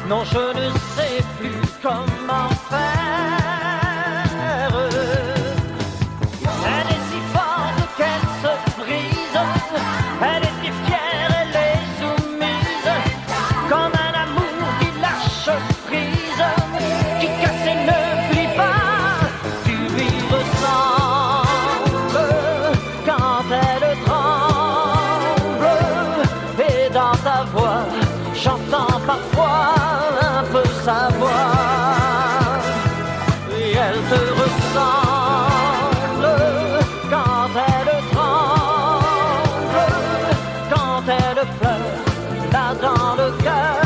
Non, je ne sais plus comment faire. Elle est si forte qu'elle se brise. Elle est si fière, elle est soumise. Comme un amour qui lâche prise, qui casse et ne plie pas. Tu lui ressembles quand elle tremble. Et dans ta voix, j'entends parfois un peu sa voix. Et elle te ressemble quand elle tremble, quand elle pleure là dans le cœur.